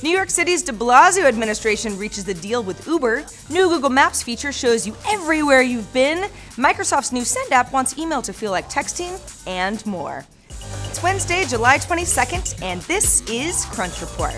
New York City's de Blasio administration reaches a deal with Uber. New Google Maps feature shows you everywhere you've been. Microsoft's new Send app wants email to feel like texting, and more. It's Wednesday, July 22nd, and this is Crunch Report.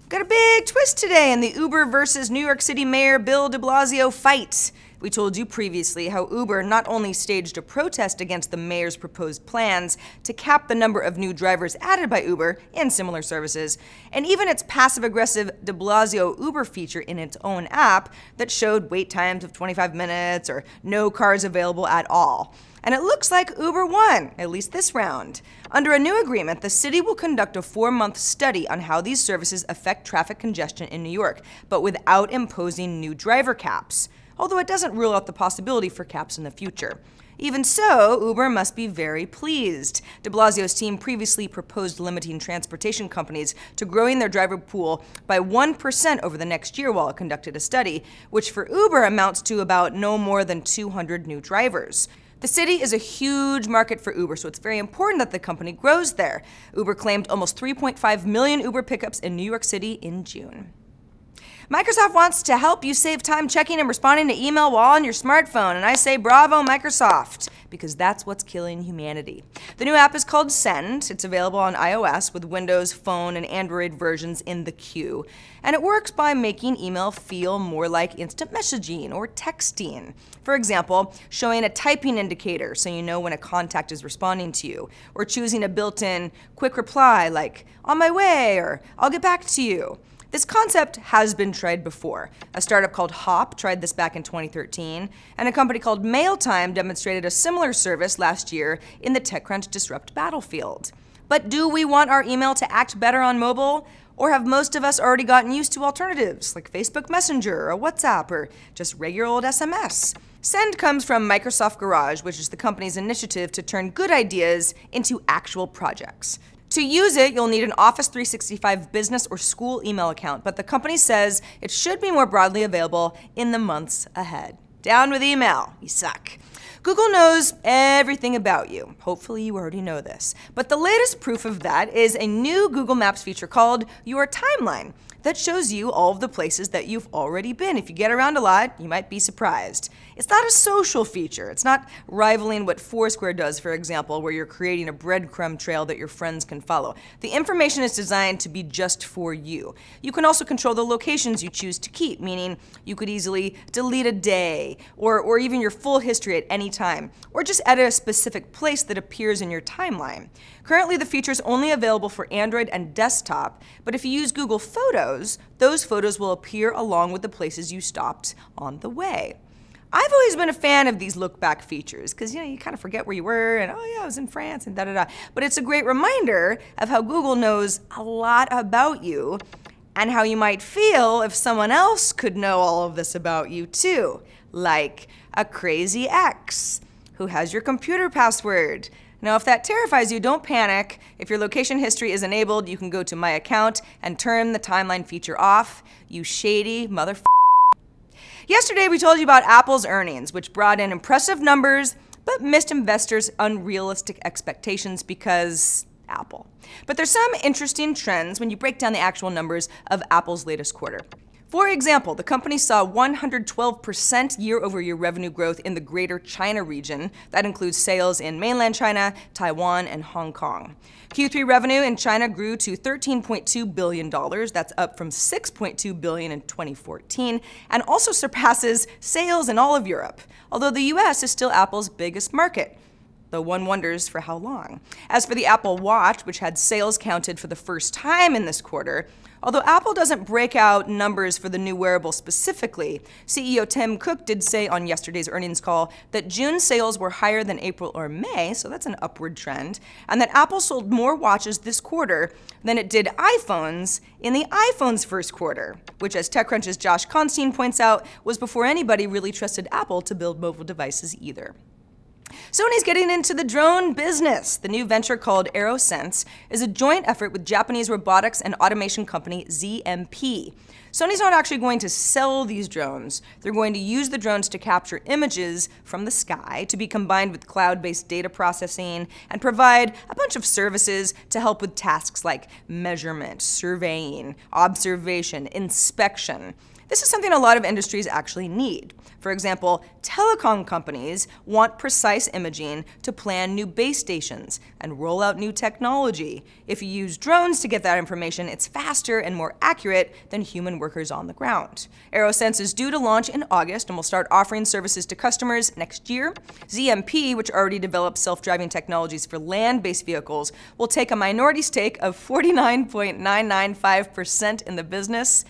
Got a big twist today in the Uber versus New York City Mayor Bill de Blasio fight. We told you previously how Uber not only staged a protest against the mayor's proposed plans to cap the number of new drivers added by Uber and similar services, and even its passive-aggressive de Blasio Uber feature in its own app that showed wait times of 25 minutes or no cars available at all. And it looks like Uber won, at least this round. Under a new agreement, the city will conduct a 4-month study on how these services affect traffic congestion in New York, but without imposing new driver caps. Although it doesn't rule out the possibility for caps in the future. Even so, Uber must be very pleased. De Blasio's team previously proposed limiting transportation companies to growing their driver pool by 1% over the next year while it conducted a study, which for Uber amounts to about no more than 200 new drivers. The city is a huge market for Uber, so it's very important that the company grows there. Uber claimed almost 3.5 million Uber pickups in New York City in June. Microsoft wants to help you save time checking and responding to email while on your smartphone, and I say bravo, Microsoft, because that's what's killing humanity. The new app is called Send. It's available on iOS with Windows Phone and Android versions in the queue, and it works by making email feel more like instant messaging or texting. For example, showing a typing indicator so you know when a contact is responding to you, or choosing a built-in quick reply like, on my way, or I'll get back to you. This concept has been tried before. A startup called Hop tried this back in 2013, and a company called MailTime demonstrated a similar service last year in the TechCrunch Disrupt Battlefield. But do we want our email to act better on mobile? Or have most of us already gotten used to alternatives like Facebook Messenger or WhatsApp or just regular old SMS? Send comes from Microsoft Garage, which is the company's initiative to turn good ideas into actual projects. To use it, you'll need an Office 365 business or school email account, but the company says it should be more broadly available in the months ahead. Down with email, you suck. Google knows everything about you. Hopefully you already know this. But the latest proof of that is a new Google Maps feature called Your Timeline that shows you all of the places that you've already been. If you get around a lot, you might be surprised. It's not a social feature. It's not rivaling what Foursquare does, for example, where you're creating a breadcrumb trail that your friends can follow. The information is designed to be just for you. You can also control the locations you choose to keep, meaning you could easily delete a day or even your full history at any time, or just edit a specific place that appears in your timeline. Currently, the feature is only available for Android and desktop, but if you use Google Photos, those photos will appear along with the places you stopped on the way. I've always been a fan of these look-back features because, you kind of forget where you were and, oh yeah, I was in France and da-da-da. But it's a great reminder of how Google knows a lot about you and how you might feel if someone else could know all of this about you too, like a crazy ex who has your computer password. Now, if that terrifies you, don't panic. If your location history is enabled, you can go to My Account and turn the timeline feature off. You shady motherfucker. Yesterday, we told you about Apple's earnings, which brought in impressive numbers, but missed investors' unrealistic expectations because Apple. But there's some interesting trends when you break down the actual numbers of Apple's latest quarter. For example, the company saw 112% year-over-year revenue growth in the Greater China region. That includes sales in mainland China, Taiwan, and Hong Kong. Q3 revenue in China grew to $13.2 billion. That's up from $6.2 billion in 2014, and also surpasses sales in all of Europe, although the US is still Apple's biggest market. Though one wonders for how long. As for the Apple Watch, which had sales counted for the first time in this quarter, although Apple doesn't break out numbers for the new wearable specifically, CEO Tim Cook did say on yesterday's earnings call that June sales were higher than April or May, so that's an upward trend, and that Apple sold more watches this quarter than it did iPhones in the iPhone's first quarter, which, as TechCrunch's Josh Constine points out, was before anybody really trusted Apple to build mobile devices either. Sony's getting into the drone business. The new venture called AeroSense is a joint effort with Japanese robotics and automation company ZMP. Sony's not actually going to sell these drones. They're going to use the drones to capture images from the sky to be combined with cloud-based data processing and provide a bunch of services to help with tasks like measurement, surveying, observation, inspection. This is something a lot of industries actually need. For example, telecom companies want precise imaging to plan new base stations and roll out new technology. If you use drones to get that information, it's faster and more accurate than human workers on the ground. AeroSense is due to launch in August and will start offering services to customers next year. ZMP, which already develops self-driving technologies for land-based vehicles, will take a minority stake of 49.995% in the business.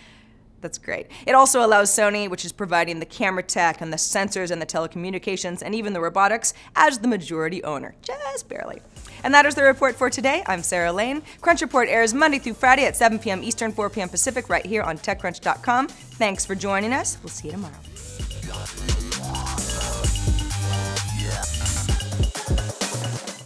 That's great. It also allows Sony, which is providing the camera tech and the sensors and the telecommunications and even the robotics, as the majority owner, just barely. And that is the report for today. I'm Sarah Lane. Crunch Report airs Monday through Friday at 7 p.m. Eastern, 4 p.m. Pacific, right here on TechCrunch.com. Thanks for joining us. We'll see you tomorrow.